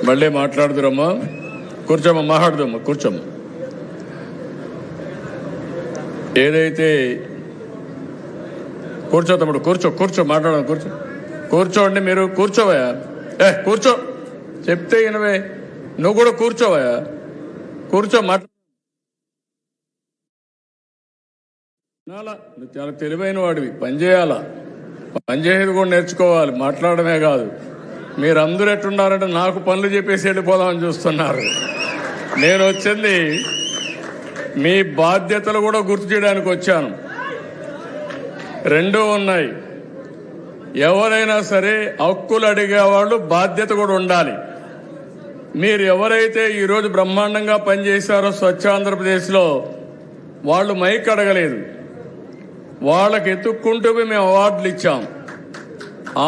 మళ్ళీ మాట్లాడుతురమ్మా. కూర్చోమ్మా, మాట్లాడుదమ్మా, కూర్చోమ్మా. ఏదైతే కూర్చో తమ్ముడు, కూర్చో మాట్లాడదాం. కూర్చోండి, మీరు కూర్చోవయా. కూర్చో, చెప్తే వినవే. నువ్వు కూడా కూర్చోవయా, కూర్చో మాట్లాడాలా. నువ్వు చాలా తెలివైన వాడివి, పనిచేయాలా. పనిచేసేది కూడా నేర్చుకోవాలి, మాట్లాడమే కాదు. మీరందరూ ఎట్టున్నారంటే నాకు పనులు చెప్పేసి వెళ్ళిపోదామని చూస్తున్నారు. నేను వచ్చింది మీ బాధ్యతలు కూడా గుర్తు చేయడానికి వచ్చాను. రెండూ ఉన్నాయి. ఎవరైనా సరే హక్కులు అడిగేవాళ్ళు బాధ్యత కూడా ఉండాలి. మీరు ఎవరైతే ఈరోజు బ్రహ్మాండంగా పనిచేశారో స్వచ్ఛ ఆంధ్రప్రదేశ్లో, వాళ్ళు మైక్ అడగలేదు, వాళ్ళకి ఎత్తుక్కుంటూ మేము అవార్డులు ఇచ్చాం.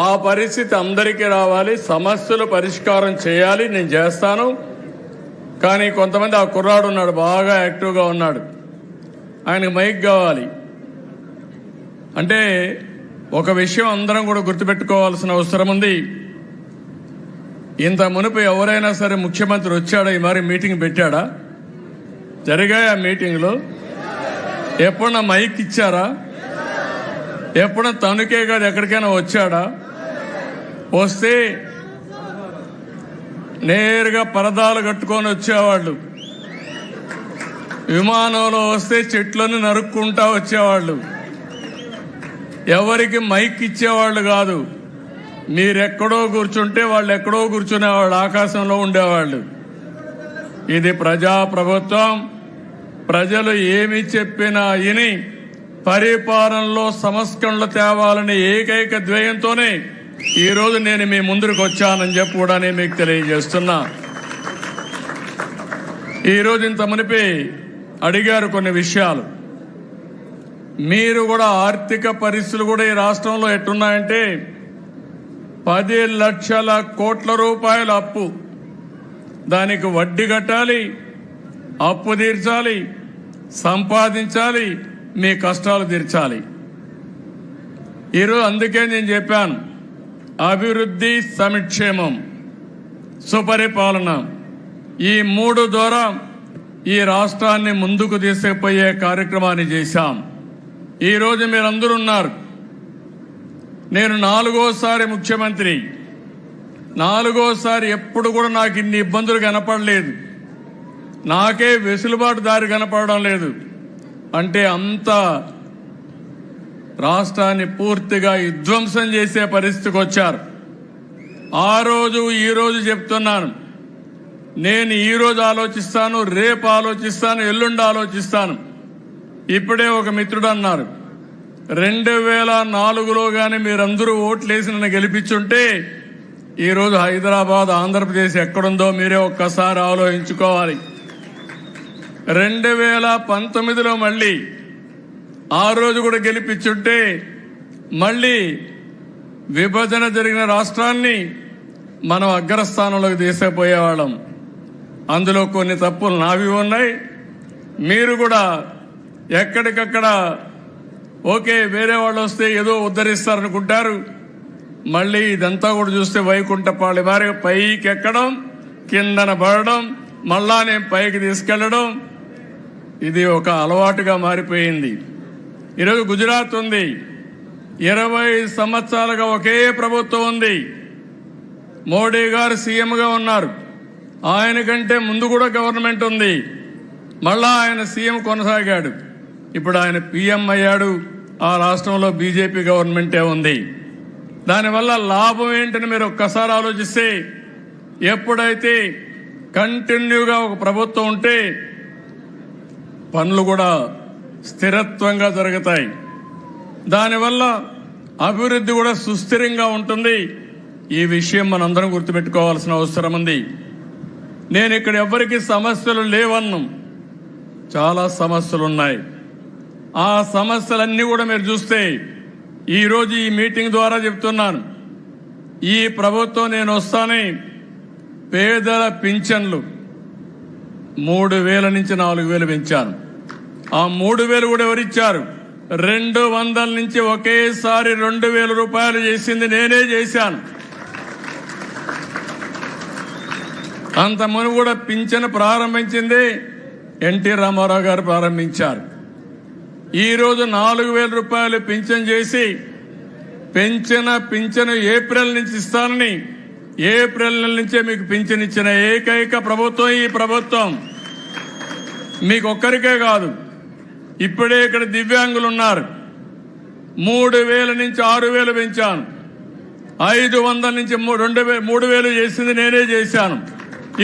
ఆ పరిస్థితి అందరికీ రావాలి, సమస్యలు పరిష్కారం చేయాలి, నేను చేస్తాను. కానీ కొంతమంది, ఆ కుర్రాడు ఉన్నాడు బాగా యాక్టివ్గా ఉన్నాడు, ఆయనకు మైక్ కావాలి అంటే ఒక విషయం అందరం కూడా గుర్తుపెట్టుకోవాల్సిన అవసరం ఉంది. ఇంత మునుపు ఎవరైనా సరే ముఖ్యమంత్రి వచ్చాడా, ఈ మరి మీటింగ్ పెట్టాడా? జరిగాయి ఆ మీటింగ్లో? ఎప్పుడన్నా మైక్ ఇచ్చారా? ఎప్పుడన్నా తనుకే కాదు ఎక్కడికైనా వచ్చాడా? వస్తే నేరుగా పరదాలు కట్టుకొని వచ్చేవాళ్ళు. విమానంలో వస్తే చెట్లను నరుక్కుంటా వచ్చేవాళ్ళు. ఎవరికి మైక్ ఇచ్చేవాళ్ళు కాదు. మీరెక్కడో కూర్చుంటే వాళ్ళు ఎక్కడో కూర్చునేవాళ్ళు, ఆకాశంలో ఉండేవాళ్ళు. ఇది ప్రజాప్రభుత్వం. ప్రజలు ఏమి చెప్పినా విని పరిపాలనలో సంస్కరణలు తేవాలని ఏకైక ధ్యేయంతోనే ఈరోజు నేను మీ ముందుకు వచ్చానని చెప్పి కూడా నేను మీకు తెలియజేస్తున్నా. ఈరోజు ఇంత మునిపి అడిగారు కొన్ని విషయాలు. మీరు కూడా ఆర్థిక పరిస్థితులు కూడా ఈ రాష్ట్రంలో ఎట్టున్నాయంటే 10 లక్షల కోట్ల రూపాయల అప్పు, దానికి వడ్డీ కట్టాలి, అప్పు తీర్చాలి, సంపాదించాలి, మీ కష్టాలు తీర్చాలి. ఈరోజు అందుకే నేను చెప్పాను, అభివృద్ధి, సంక్షేమం, సుపరిపాలన, ఈ 3 ద్వారా ఈ రాష్ట్రాన్ని ముందుకు తీసుకుపోయే కార్యక్రమాన్ని చేశాం. ఈరోజు మీరందరూ ఉన్నారు. నేను 4వసారి ముఖ్యమంత్రి. 4వసారి ఎప్పుడు కూడా నాకు ఇన్ని ఇబ్బందులు కనపడలేదు. నాకే వెసులుబాటు దారి కనపడడం లేదు. అంటే అంత రాష్ట్రాన్ని పూర్తిగా విధ్వంసం చేసే పరిస్థితికి వచ్చారు. ఆ రోజు ఈ రోజు చెప్తున్నాను, నేను ఈ రోజు ఆలోచిస్తాను, రేపు ఆలోచిస్తాను, ఎల్లుండి ఆలోచిస్తాను. ఇప్పుడే ఒక మిత్రుడు అన్నారు, 2004లో కానీ మీరందరూ ఓట్లేసి నన్ను గెలిపించుంటే ఈరోజు హైదరాబాద్, ఆంధ్రప్రదేశ్ ఎక్కడుందో మీరే ఒక్కసారి ఆలోచించుకోవాలి. 2019లో మళ్ళీ ఆ రోజు కూడా గెలిపించుంటే మళ్ళీ విభజన జరిగిన రాష్ట్రాన్ని మనం అగ్రస్థానంలోకి తీసుకుపోయేవాళ్ళం. అందులో కొన్ని తప్పులు నావి ఉన్నాయి. మీరు కూడా ఎక్కడికక్కడ ఓకే వేరే వాళ్ళు వస్తే ఏదో ఉద్ధరిస్తారనుకుంటారు. మళ్ళీ ఇదంతా కూడా చూస్తే వైకుంఠపాళి వారి పైకి ఎక్కడం, కిందన పడడం, మళ్ళా నేను పైకి తీసుకెళ్లడం, ఇది ఒక అలవాటుగా మారిపోయింది. ఈరోజు గుజరాత్ ఉంది, 20 సంవత్సరాలుగా ఒకే ప్రభుత్వం ఉంది. మోడీ గారు సీఎంగా ఉన్నారు. ఆయన కంటే ముందు కూడా గవర్నమెంట్ ఉంది. మళ్ళా ఆయన సీఎం కొనసాగాడు. ఇప్పుడు ఆయన పీఎం అయ్యాడు. ఆ రాష్ట్రంలో బీజేపీ గవర్నమెంటే ఉంది. దానివల్ల లాభం ఏంటని మీరు ఒక్కసారి ఆలోచిస్తే, ఎప్పుడైతే కంటిన్యూగా ఒక ప్రభుత్వం ఉంటే పనులు కూడా స్థిరత్వంగా జరుగుతాయి. దానివల్ల అభివృద్ధి కూడా సుస్థిరంగా ఉంటుంది. ఈ విషయం మనందరం గుర్తుపెట్టుకోవాల్సిన అవసరం ఉంది. నేను ఇక్కడ ఎవరికి సమస్యలు లేవన్నాం, చాలా సమస్యలు ఉన్నాయి. ఆ సమస్యలన్నీ కూడా మీరు చూస్తే ఈరోజు ఈ మీటింగ్ ద్వారా చెప్తున్నాను, ఈ ప్రభుత్వం నేను వస్తానే పేదల పింఛన్లు 3,000 నుంచి 4,000 పెంచాను. ఆ 3,000 కూడా ఎవరిచ్చారు? 200 నుంచి ఒకేసారి 2,000 రూపాయలు చేసింది నేనే చేశాను. అంత మునుపు కూడా పింఛను ప్రారంభించింది ఎన్టీ రామారావు గారు ప్రారంభించారు. ఈరోజు 4,000 రూపాయలు పింఛన్ చేసి పింఛను ఏప్రిల్ నుంచి ఇస్తానని ఏప్రిల్ నెల నుంచే మీకు పింఛన్ ఇచ్చిన ఏకైక ప్రభుత్వం ఈ ప్రభుత్వం. మీకు ఒక్కరికే కాదు, ఇప్పుడే ఇక్కడ దివ్యాంగులు ఉన్నారు. 3,000 నుంచి 6,000 పెంచాను. 500 నుంచి 3,000 చేసింది నేనే చేశాను.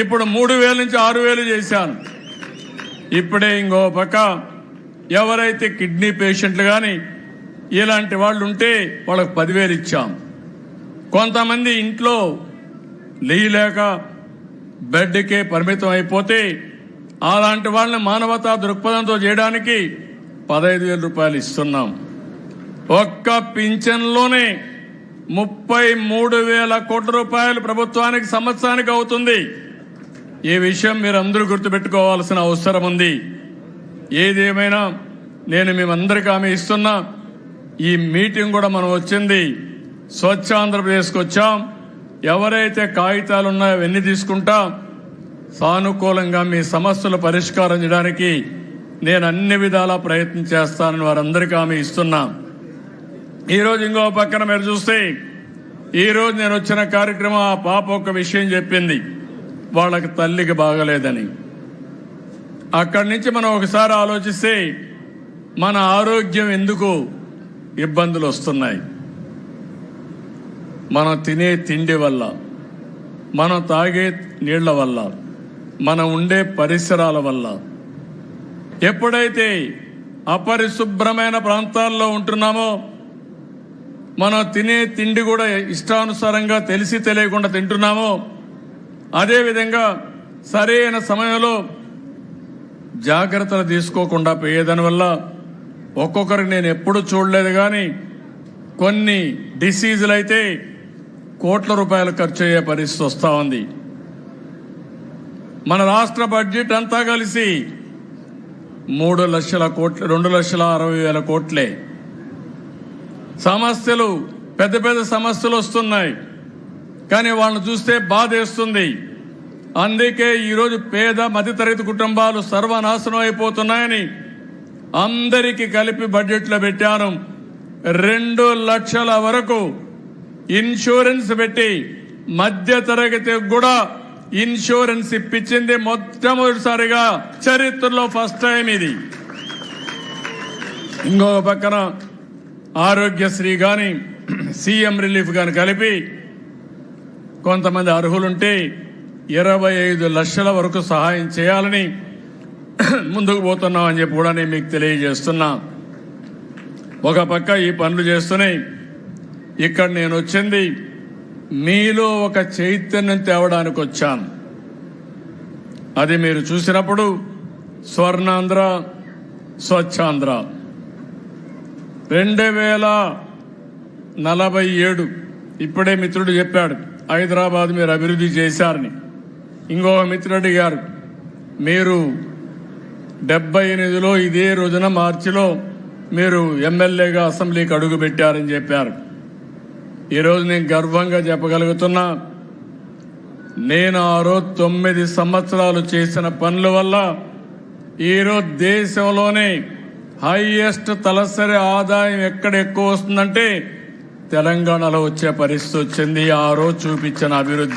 ఇప్పుడు 3,000 నుంచి 6,000 చేశాను. ఇప్పుడే ఇంకో పక్క ఎవరైతే కిడ్నీ పేషెంట్లు కానీ ఇలాంటి వాళ్ళు ఉంటే వాళ్ళకి 10,000 ఇచ్చాం. కొంతమంది ఇంట్లో లేక బెడ్కే పరిమితం అయిపోతే అలాంటి వాళ్ళని మానవతా దృక్పథంతో చేయడానికి 15,000 రూపాయలు ఇస్తున్నాం. ఒక్క పింఛన్లోనే 33,000 కోట్ల రూపాయలు ప్రభుత్వానికి సంవత్సరానికి అవుతుంది. ఈ విషయం మీరు అందరూ గుర్తుపెట్టుకోవాల్సిన అవసరం ఉంది. ఏదేమైనా నేను మేమందరికీ హామీ ఇస్తున్నా, ఈ మీటింగ్ కూడా మనం వచ్చింది స్వచ్ఛ ఆంధ్రప్రదేశ్కి వచ్చాం. ఎవరైతే కాగితాలు ఉన్నాయో అవన్నీ తీసుకుంటా సానుకూలంగా మీ సమస్యలు పరిష్కారం చేయడానికి నేను అన్ని విధాలా ప్రయత్నం చేస్తానని వారందరికీ హామీ ఇస్తున్నా. ఈరోజు ఇంకో పక్కన మీరు చూస్తే ఈరోజు నేను వచ్చిన కార్యక్రమం ఆ పాప ఒక విషయం చెప్పింది, వాళ్ళకి తల్లికి బాగలేదని. అక్కడి నుంచి మనం ఒకసారి ఆలోచిస్తే మన ఆరోగ్యం ఎందుకు ఇబ్బందులు వస్తున్నాయి? మనం తినే తిండి వల్ల, మనం తాగే నీళ్ల వల్ల, మనం ఉండే పరిసరాల వల్ల. ఎప్పుడైతే అపరిశుభ్రమైన ప్రాంతాల్లో ఉంటున్నామో మనం తినే తిండి కూడా ఇష్టానుసారంగా తెలిసి తెలియకుండా తింటున్నామో, అదేవిధంగా సరైన సమయంలో జాగ్రత్తలు తీసుకోకుండా పోయేదాని వల్ల ఒక్కొక్కరికి నేను ఎప్పుడు చూడలేదు కానీ కొన్ని డిసీజులు అయితే కోట్ల రూపాయలు ఖర్చు అయ్యే పరిస్థితి వస్తూ ఉంది. మన రాష్ట్ర బడ్జెట్ అంతా కలిసి 3 లక్షల కోట్లు, 2,60,000 కోట్లే. సమస్యలు పెద్ద పెద్ద సమస్యలు వస్తున్నాయి, కానీ వాళ్ళని చూస్తే బాధేస్తుంది. అందుకే ఈరోజు పేద మధ్యతరగతి కుటుంబాలు సర్వనాశనం అయిపోతున్నాయని అందరికీ కలిపి బడ్జెట్లో పెట్టాను. 2 లక్షల వరకు ఇన్సూరెన్స్ పెట్టి మధ్యతరగతి కూడా ఇన్సూరెన్స్ ఇప్పించింది మొట్టమొదటిసారిగా చరిత్రలో ఫస్ట్ టైం ఇది. ఇంకొక పక్కన ఆరోగ్యశ్రీ కానీ సీఎం రిలీఫ్ కానీ కలిపి కొంతమంది అర్హులుంటే 25 లక్షల వరకు సహాయం చేయాలని ముందుకు పోతున్నామని చెప్పి కూడా నేను మీకు తెలియజేస్తున్నా. ఒక పక్క ఈ పనులు చేస్తున్నాయి. ఇక్కడ నేను వచ్చింది మీలో ఒక చైతన్యం తేవడానికి వచ్చాను. అది మీరు చూసినప్పుడు స్వర్ణాంధ్ర, స్వచ్ఛాంధ్ర 2047 ఇప్పుడే మిత్రుడు చెప్పాడు హైదరాబాద్ మీరు అభివృద్ధి చేశారని. ఇంకొక మిత్రుడు గారు మీరు 78లో ఇదే రోజున మార్చిలో మీరు ఎమ్మెల్యేగా అసెంబ్లీకి అడుగు పెట్టారని చెప్పారు. ఈరోజు నేను గర్వంగా చెప్పగలుగుతున్నా, నేను ఆ రోజు 9 సంవత్సరాలు చేసిన పనుల వల్ల ఈరోజు దేశంలోనే హైయెస్ట్ తలసరి ఆదాయం ఎక్కడ ఎక్కువ వస్తుందంటే తెలంగాణలో వచ్చే పరిస్థితి వచ్చింది. ఆ రోజు చూపించిన అభివృద్ధి.